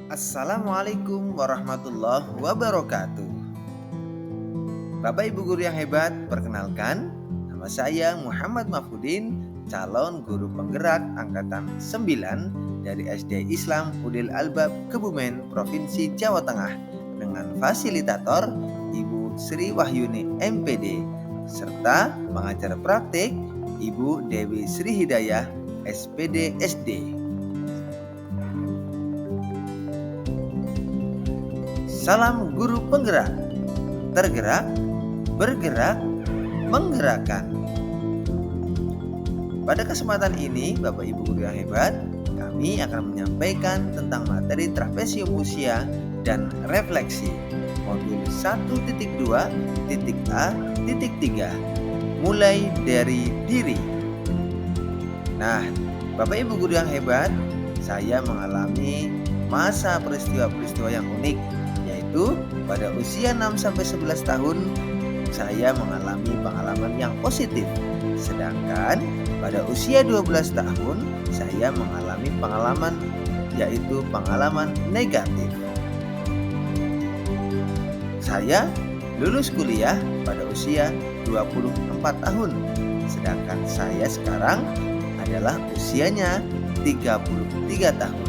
Assalamualaikum warahmatullahi wabarakatuh. Bapak Ibu guru yang hebat, perkenalkan nama saya Muhammad Mahfudin, calon guru penggerak angkatan 9 dari SD Islam Udil Albab Kebumen, Provinsi Jawa Tengah dengan fasilitator Ibu Sri Wahyuni MPD serta pengajar praktik Ibu Dewi Sri Hidayah SPD SD. Salam guru penggerak, tergerak, bergerak, menggerakkan. Pada kesempatan ini, Bapak Ibu guru yang hebat, kami akan menyampaikan tentang materi trapesium usia dan refleksi modul 1.2.A.3 mulai dari diri. Nah, Bapak Ibu guru yang hebat, saya mengalami masa peristiwa-peristiwa yang unik, yaitu pada usia 6-11 tahun saya mengalami pengalaman yang positif. Sedangkan pada usia 12 tahun saya mengalami pengalaman yaitu pengalaman negatif. Saya lulus kuliah pada usia 24 tahun. Sedangkan saya sekarang adalah usianya 33 tahun.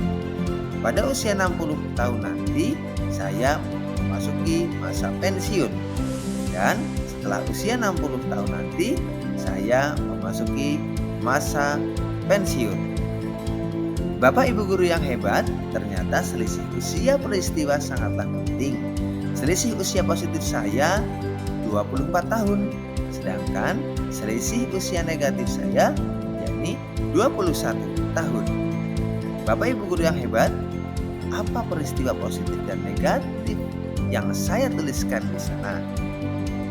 Pada usia 60 tahun nanti saya memasuki masa pensiun, dan setelah usia 60 tahun nanti saya memasuki masa pensiun. Bapak Ibu guru yang hebat, ternyata selisih usia peristiwa sangatlah penting. Selisih usia positif saya 24 tahun, sedangkan selisih usia negatif saya yakni 21 tahun. Bapak Ibu guru yang hebat, apa peristiwa positif dan negatif yang saya tuliskan di sana?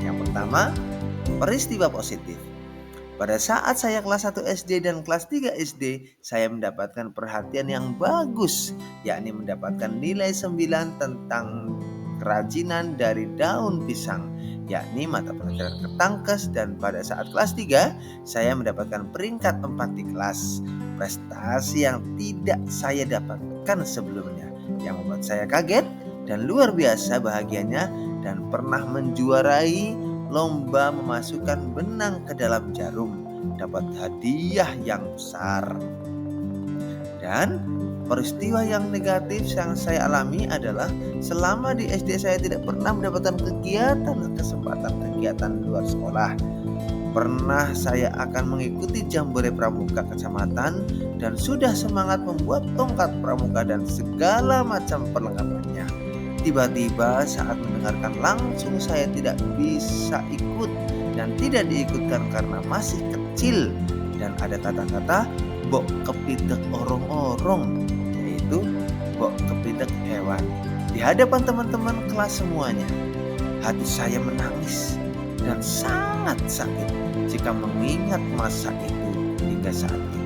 Yang pertama, peristiwa positif. Pada saat saya kelas 1 SD dan kelas 3 SD, saya mendapatkan perhatian yang bagus, yakni mendapatkan nilai 9 tentang kerajinan dari daun pisang, yakni mata pelajaran Ketangkes, dan pada saat kelas 3, saya mendapatkan peringkat 4 di kelas. Prestasi yang tidak saya dapatkan sebelumnya, yang membuat saya kaget dan luar biasa bahagianya, dan pernah menjuarai lomba memasukkan benang ke dalam jarum, dapat hadiah yang besar. Dan peristiwa yang negatif yang saya alami adalah selama di SD saya tidak pernah mendapatkan kesempatan kegiatan luar sekolah. Pernah saya akan mengikuti jambore pramuka kecamatan dan sudah semangat membuat tongkat pramuka dan segala macam perlengkapannya. Tiba-tiba saat mendengarkan langsung saya tidak bisa ikut dan tidak diikutkan karena masih kecil, dan ada kata-kata bok kepitek orong-orong, yaitu bok kepitek hewan, di hadapan teman-teman kelas semuanya. Hati saya menangis dan sangat sakit jika mengingat masa itu hingga saat ini.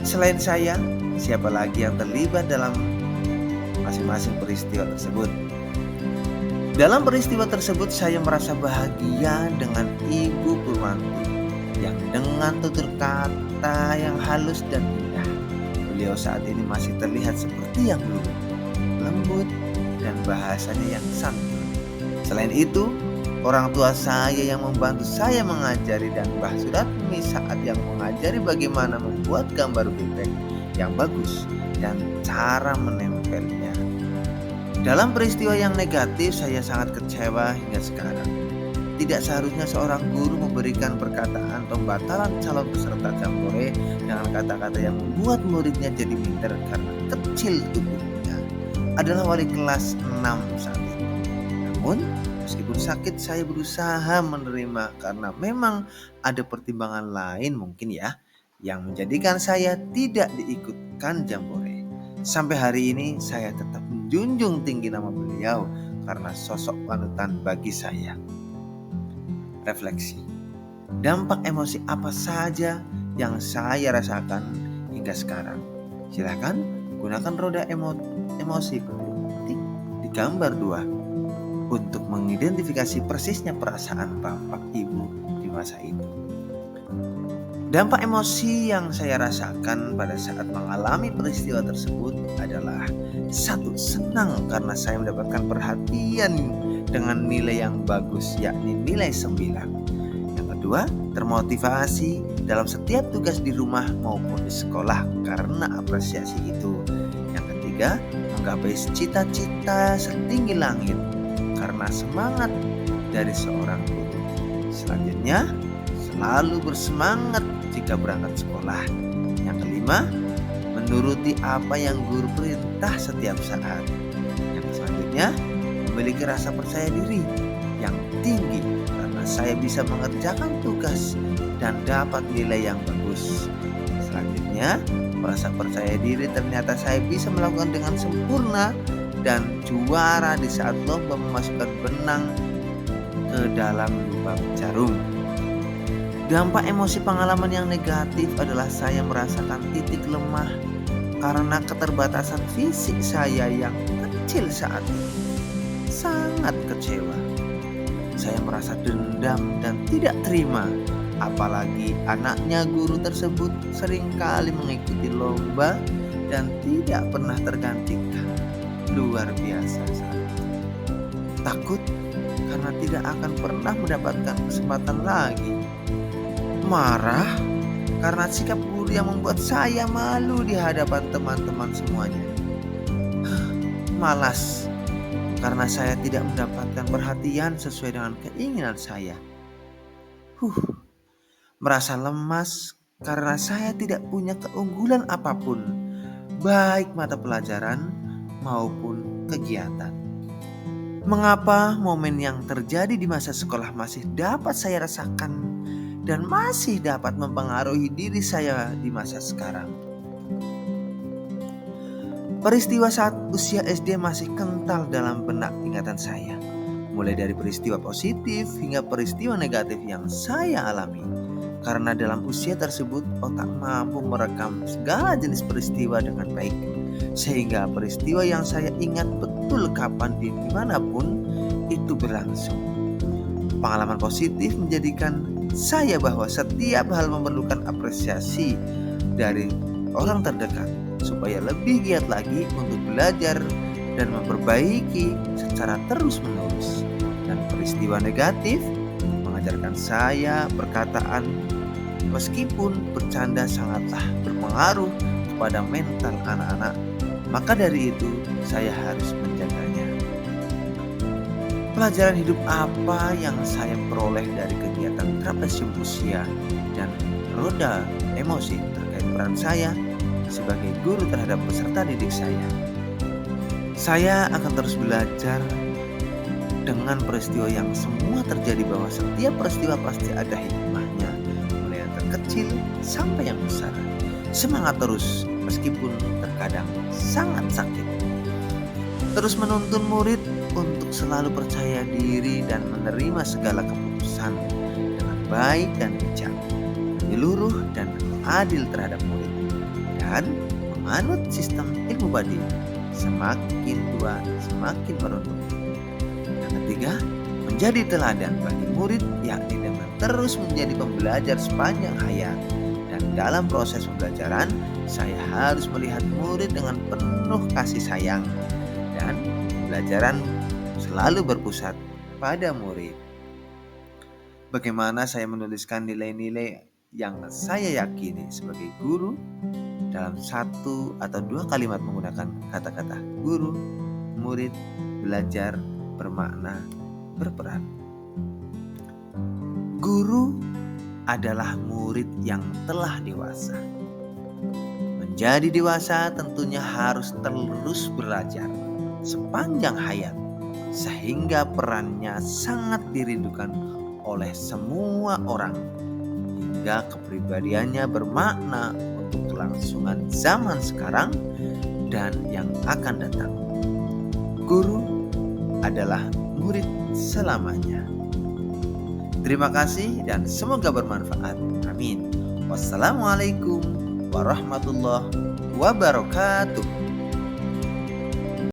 Selain saya, siapa lagi yang terlibat dalam masing-masing peristiwa tersebut? Dalam peristiwa tersebut saya merasa bahagia dengan Ibu Purwanti yang dengan tutur kata yang halus dan indah. Beliau saat ini masih terlihat seperti yang dulu, lembut dan bahasanya yang santun. Selain itu, orang tua saya yang membantu saya mengajari, dan Mbah Suratmi saat yang mengajari bagaimana membuat gambar bebek yang bagus dan cara menempelnya. Dalam peristiwa yang negatif saya sangat kecewa hingga sekarang. Tidak seharusnya seorang guru memberikan perkataan pembatalan calon peserta jambore dengan kata-kata yang membuat muridnya jadi minder karena kecil tubuhnya. Adalah wali kelas 6 saat itu. Namun meskipun sakit saya berusaha menerima karena memang ada pertimbangan lain mungkin ya yang menjadikan saya tidak diikutkan jambore. Sampai hari ini saya tetap menjunjung tinggi nama beliau karena sosok panutan bagi saya. Refleksi. Dampak emosi apa saja yang saya rasakan hingga sekarang? Silakan gunakan roda emosi petik di gambar 2 untuk mengidentifikasi persisnya perasaan Bapak Ibu di masa itu. Dampak emosi yang saya rasakan pada saat mengalami peristiwa tersebut adalah satu, senang karena saya mendapatkan perhatian dengan nilai yang bagus, yakni nilai 9. Yang kedua, termotivasi dalam setiap tugas di rumah maupun di sekolah karena apresiasi itu. Yang ketiga, menggapai cita-cita setinggi langit karena semangat dari seorang guru. Selanjutnya, selalu bersemangat jika berangkat sekolah. Yang kelima, menuruti apa yang guru perintah setiap saat. Yang selanjutnya, memiliki rasa percaya diri yang tinggi karena saya bisa mengerjakan tugas dan dapat nilai yang bagus. Selanjutnya, merasa percaya diri ternyata saya bisa melakukan dengan sempurna dan juara di saat lomba memasukkan benang ke dalam lubang jarum. Dampak emosi pengalaman yang negatif adalah saya merasakan titik lemah karena keterbatasan fisik saya yang kecil saat itu. Sangat kecewa. Saya merasa dendam dan tidak terima, apalagi anaknya guru tersebut seringkali mengikuti lomba dan tidak pernah tergantikan. Luar biasa saya. Takut karena tidak akan pernah mendapatkan kesempatan lagi. Marah karena sikap guru yang membuat saya malu di hadapan teman-teman semuanya. Malas karena saya tidak mendapatkan perhatian sesuai dengan keinginan saya. Merasa lemas karena saya tidak punya keunggulan apapun, baik mata pelajaran maupun kegiatan. Mengapa momen yang terjadi di masa sekolah masih dapat saya rasakan dan masih dapat mempengaruhi diri saya di masa sekarang? Peristiwa saat usia SD masih kental dalam benak ingatan saya, mulai dari peristiwa positif hingga peristiwa negatif yang saya alami. Karena dalam usia tersebut otak mampu merekam segala jenis peristiwa dengan baik, sehingga peristiwa yang saya ingat betul kapan di dimanapun itu berlangsung. Pengalaman positif menjadikan saya bahwa setiap hal memerlukan apresiasi dari orang terdekat supaya lebih giat lagi untuk belajar dan memperbaiki secara terus-menerus. Dan peristiwa negatif mengajarkan saya perkataan meskipun bercanda sangatlah berpengaruh kepada mental anak-anak. Maka dari itu saya harus menjaganya. Pelajaran hidup apa yang saya peroleh dari kegiatan trapesium usia dan roda emosi terkait peran saya sebagai guru terhadap peserta didik saya? Saya akan terus belajar dengan peristiwa yang semua terjadi, bahwa setiap peristiwa pasti ada hikmahnya, mulai yang terkecil sampai yang besar. Semangat terus meskipun terkadang sangat sakit. Terus menuntun murid untuk selalu percaya diri dan menerima segala keputusan dengan baik dan bijak, menyeluruh dan adil terhadap murid, dan menganut sistem ilmu badi, semakin tua semakin merunduk. Yang ketiga, menjadi teladan bagi murid, yakni dengan terus menjadi pembelajar sepanjang hayat. Dan dalam proses pembelajaran, saya harus melihat murid dengan penuh kasih sayang, dan pembelajaran selalu berpusat pada murid. Bagaimana saya menuliskan nilai-nilai yang saya yakini sebagai guru dalam satu atau dua kalimat menggunakan kata-kata guru, murid, belajar, bermakna, berperan. Guru adalah murid yang telah dewasa. Menjadi dewasa tentunya harus terus belajar sepanjang hayat, sehingga perannya sangat dirindukan oleh semua orang, hingga kepribadiannya bermakna untuk kelangsungan zaman sekarang dan yang akan datang. Guru adalah murid selamanya. Terima kasih dan semoga bermanfaat. Amin. Wassalamualaikum warahmatullahi wabarakatuh.